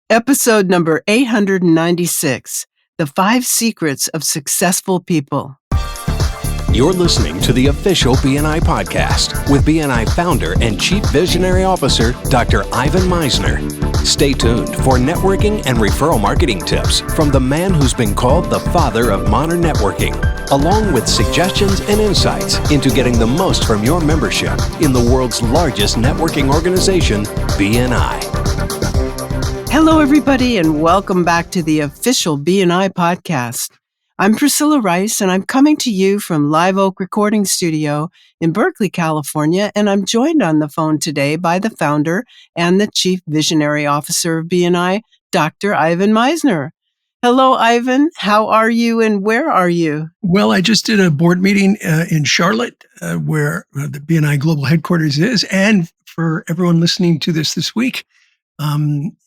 Episode number 896, The 5 Secrets of Successful People. You're listening to the official BNI podcast with BNI founder and Chief Visionary Officer, Dr. Ivan Misner. Stay tuned for networking and referral marketing tips from the man who's been called the father of modern networking, along with suggestions and insights into getting the most from your membership in the world's largest networking organization, BNI. Hello, everybody, and welcome back to the official BNI podcast. I'm Priscilla Rice, and I'm coming to you from Live Oak Recording Studio in Berkeley, California, and I'm joined on the phone today by the founder and the Chief Visionary Officer of BNI, Dr. Ivan Misner. Hello, Ivan. How are you, and where are you? Well, I just did a board meeting in Charlotte, where the BNI Global Headquarters is, and for everyone listening to this week,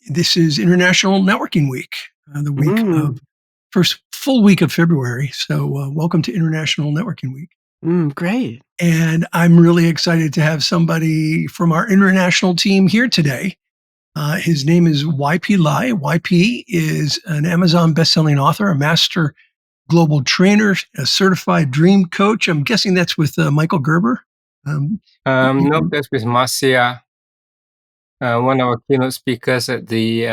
this is International Networking Week, the week of first full week of February. So welcome to International Networking Week. Great. And I'm really excited to have somebody from our international team here today. His name is YP Lai. YP is an Amazon bestselling author, a master global trainer, a certified dream coach. I'm guessing that's with Michael Gerber. No, that's with Marcia. One of our keynote speakers at the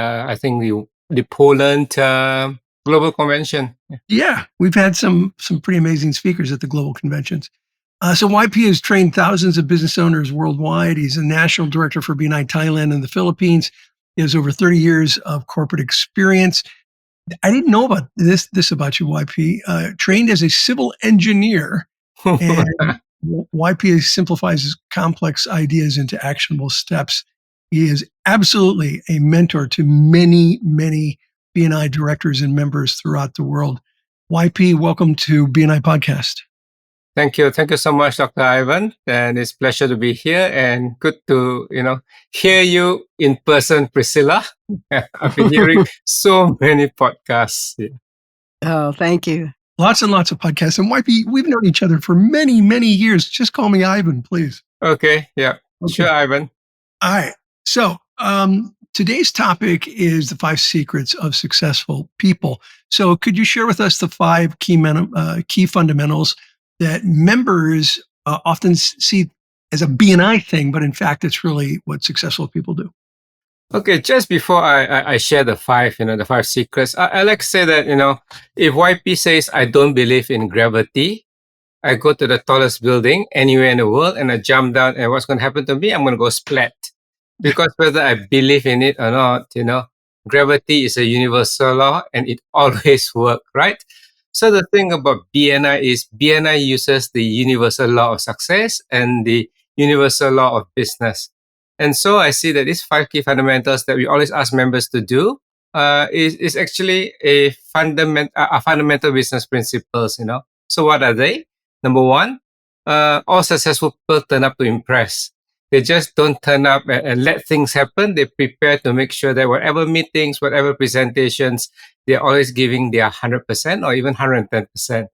Poland Global Convention. Yeah, we've had some pretty amazing speakers at the global conventions. So YP has trained thousands of business owners worldwide. He's a national director for BNI Thailand and the Philippines. He has over 30 years of corporate experience. I didn't know about this about you, YP. Trained as a civil engineer, and YP simplifies complex ideas into actionable steps. He is absolutely a mentor to many, many BNI directors and members throughout the world. YP, welcome to BNI Podcast. Thank you. Thank you so much, Dr. Ivan. And it's a pleasure to be here and good to, hear you in person, Priscilla. I've been hearing so many podcasts. Yeah. Oh, thank you. Lots and lots of podcasts. And YP, we've known each other for many, many years. Just call me Ivan, please. Okay. Yeah. Okay. Sure, Ivan. All right. So today's topic is the 5 secrets of successful people. So could you share with us the 5 key fundamentals that members often see as a BNI thing, but in fact, it's really what successful people do? Okay, just before I share the 5, the 5 secrets, I like to say that, if YP says, I don't believe in gravity, I go to the tallest building anywhere in the world and I jump down, and what's going to happen to me? I'm going to go splat. Because whether I believe in it or not, gravity is a universal law and it always works, right? So the thing about BNI is BNI uses the universal law of success and the universal law of business. And so I see that these 5 key fundamentals that we always ask members to do is actually a fundamental business principles, So what are they? Number 1, all successful people turn up to impress. They just don't turn up and let things happen. They prepare to make sure that whatever meetings, whatever presentations, they're always giving their 100% or even 110%.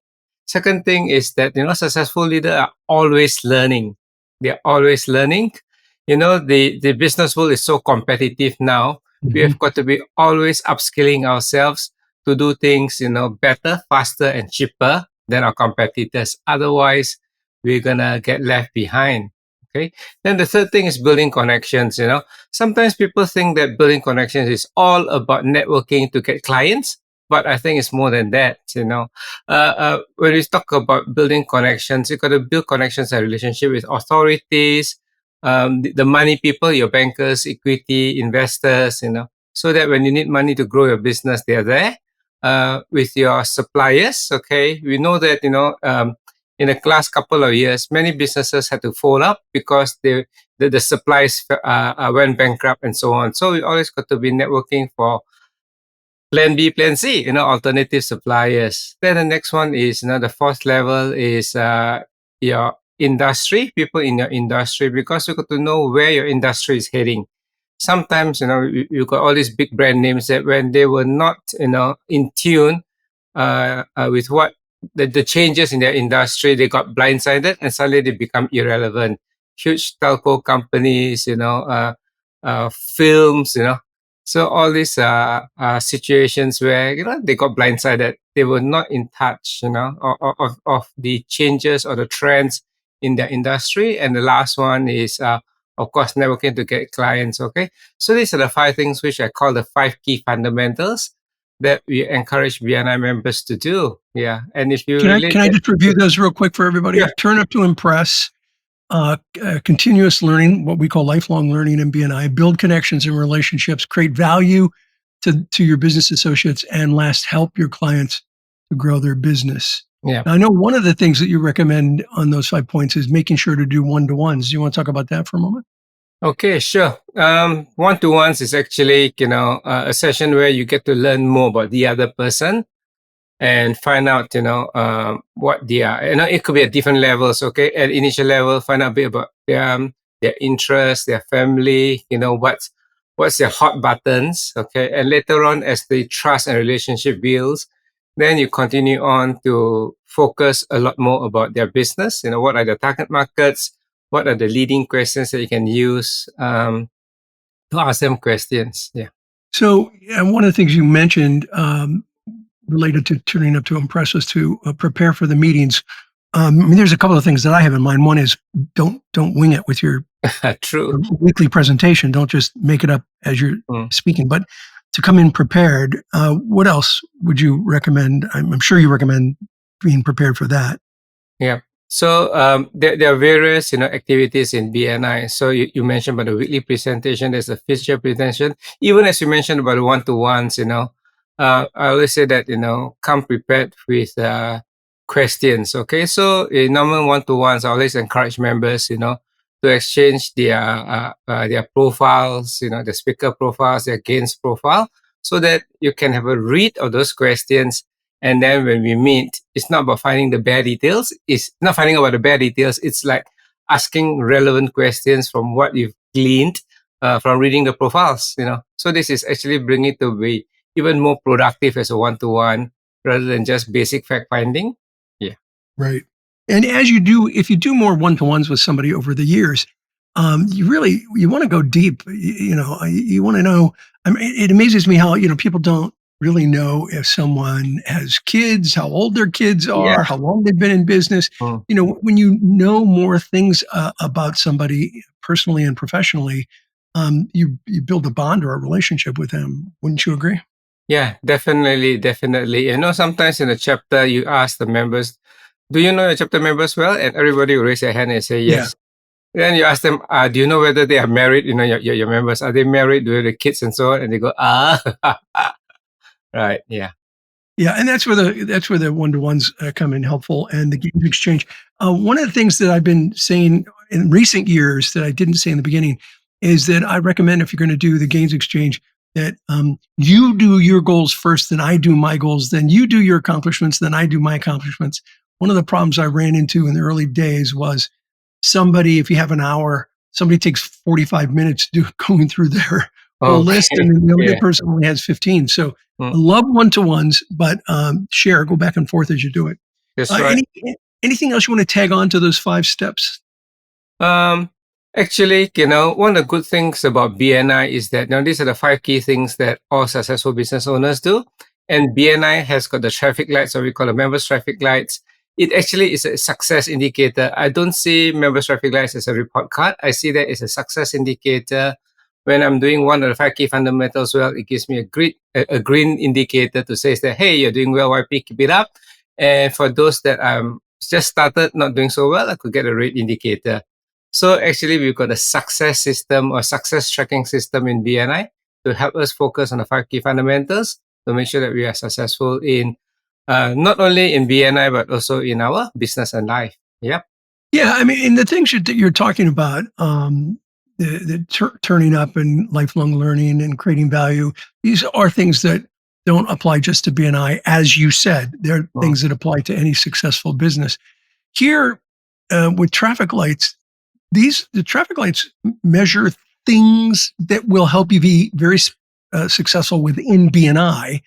Second thing is that, successful leaders are always learning. They're always learning. The business world is so competitive now. We have got to be always upskilling ourselves to do things, better, faster, and cheaper than our competitors. Otherwise, we're going to get left behind. Okay. Then the third thing is building connections. Sometimes people think that building connections is all about networking to get clients, but I think it's more than that. When we talk about building connections, you got to build connections and relationship with authorities, the money people, your bankers, equity investors. So that when you need money to grow your business, they're there. With your suppliers, okay, we know that in the last couple of years, many businesses had to fold up because the supplies went bankrupt and so on. So we always got to be networking for plan B, plan C, alternative suppliers. Then the next one is, the 4th level is your industry, people in your industry, because you got to know where your industry is heading. Sometimes, you got all these big brand names that when they were not, in tune with what the changes in their industry, they got blindsided and suddenly they become irrelevant. Huge telco companies, films, So all these situations where they got blindsided, they were not in touch, of the changes or the trends in their industry. And the last one is, of course, networking to get clients. Okay, so these are the 5 things which I call the 5 key fundamentals that we encourage BNI members to do. Yeah, and if you Can I just review those real quick for everybody? Yeah. Turn up to impress. Continuous learning, what we call lifelong learning in BNI, build connections and relationships, create value to your business associates, and last, help your clients to grow their business. Yeah. Now, I know one of the things that you recommend on those 5 points is making sure to do one-to-ones. Do you want to talk about that for a moment? Okay, sure. One-to-ones is actually, a session where you get to learn more about the other person and find out, what they are. It could be at different levels. Okay, at initial level, find out a bit about them, their interests, their family. What's their hot buttons. Okay, and later on, as the trust and relationship builds, then you continue on to focus a lot more about their business. What are the target markets? What are the leading questions that you can use to ask them questions? Yeah. So, one of the things you mentioned related to turning up to impress was to prepare for the meetings. There's a couple of things that I have in mind. One is don't wing it with your True. weekly presentation. Don't just make it up as you're speaking, but to come in prepared. What else would you recommend? I'm sure you recommend being prepared for that. Yeah. So there are various activities in BNI. So you mentioned about the weekly presentation. There's a feature presentation. Even as you mentioned about the one-to-ones, I always say that come prepared with questions. Okay, so in normal one-to-ones, I always encourage members to exchange their profiles, the speaker profiles, their guest profile, so that you can have a read of those questions. And then when we meet, it's not about finding the bare details. It's not finding about the bare details. It's like asking relevant questions from what you've gleaned from reading the profiles. So this is actually bringing it to be even more productive as a one-to-one rather than just basic fact finding. Yeah. Right. And if you do more one-to-ones with somebody over the years, you want to go deep. You want to know. It amazes me how people don't really know if someone has kids, how old their kids are, how long they've been in business. When you know more things about somebody personally and professionally, you build a bond or a relationship with them. Wouldn't you agree? Yeah, definitely. Sometimes in a chapter, you ask the members, do you know your chapter members well? And everybody will raise their hand and say yes. Yeah. Then you ask them, do you know whether they are married? Your members, are they married? Do they have the kids and so on? And they go, right, yeah. Yeah, and that's where the one-to-ones come in helpful, and the games exchange. One of the things that I've been saying in recent years that I didn't say in the beginning is that I recommend, if you're going to do the gains exchange, that you do your goals first, then I do my goals, then you do your accomplishments, then I do my accomplishments. One of the problems I ran into in the early days was if you have an hour, somebody takes 45 minutes going through their whole list, and the other person only has 15. So I love one-to-ones, but go back and forth as you do it. That's right. Anything else you want to tag on to those 5 steps? Actually, one of the good things about BNI is that these are the 5 key things that all successful business owners do. And BNI has got the traffic lights, or we call the members traffic lights. It actually is a success indicator. I don't see members traffic lights as a report card. I see that as a success indicator. When I'm doing one of the 5 key fundamentals well, it gives me a green indicator to say that, hey, you're doing well, YP, keep it up. And for those that just started not doing so well, I could get a red indicator. So actually, we've got a success system or success tracking system in BNI to help us focus on the 5 key fundamentals to make sure that we are successful in not only in BNI, but also in our business and life. Yeah. Yeah. And the things that you're talking about, turning up and lifelong learning and creating value, these are things that don't apply just to BNI. As you said, they're things that apply to any successful business. Here, with traffic lights, the traffic lights measure things that will help you be very successful within BNI.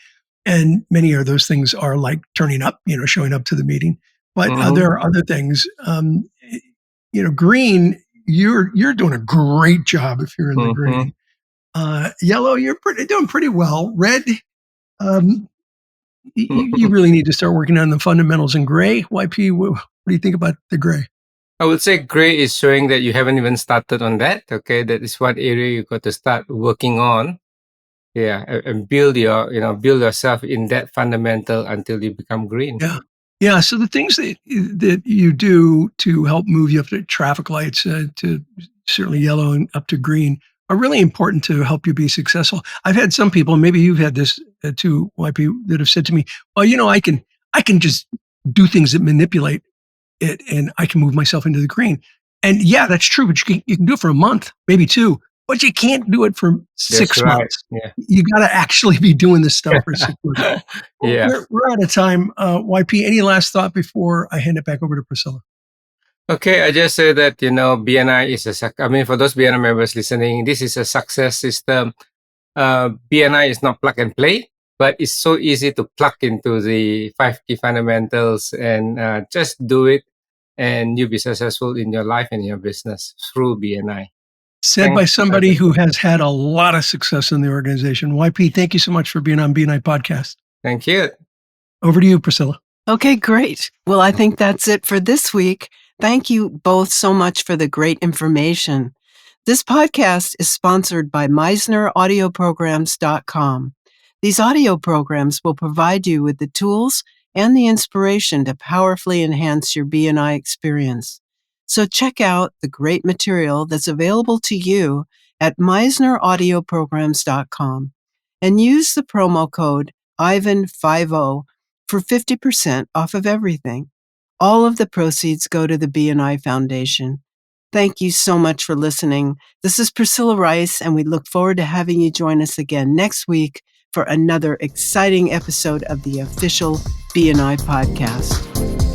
And many of those things are like turning up, showing up to the meeting. But there are other things. Green, you're doing a great job if you're in the green. Yellow, you're doing pretty well. Red, um, you really need to start working on the fundamentals. And gray, YP, what do you think about the gray? I would say gray is showing that you haven't even started on that. Okay, that is what area you got to start working on. Yeah, and build yourself in that fundamental until you become green. Yeah. Yeah. So the things that you do to help move you up to traffic lights, to certainly yellow and up to green, are really important to help you be successful. I've had some people, and maybe you've had this too, YP, that have said to me, "Well, I can just do things that manipulate it, and I can move myself into the green." And yeah, that's true. But you can do it for a month, maybe two, but you can't do it for 6 right. months. Yeah. You got to actually be doing this stuff for 6 months. Yeah. We're out of time. YP, any last thought before I hand it back over to Priscilla? Okay, I just say that, BNI is for those BNI members listening, this is a success system. BNI is not plug and play, but it's so easy to plug into the 5 key fundamentals and just do it, and you'll be successful in your life and your business through BNI. Said by somebody who has had a lot of success in the organization. YP, thank you so much for being on BNI Podcast. Thank you. Over to you, Priscilla. Okay, great. Well, I think that's it for this week. Thank you both so much for the great information. This podcast is sponsored by MeisnerAudioprograms.com. These audio programs will provide you with the tools and the inspiration to powerfully enhance your BNI experience. So check out the great material that's available to you at MeisnerAudioprograms.com and use the promo code IVAN50 for 50% off of everything. All of the proceeds go to the BNI Foundation. Thank you so much for listening. This is Priscilla Rice, and we look forward to having you join us again next week for another exciting episode of the official BNI podcast.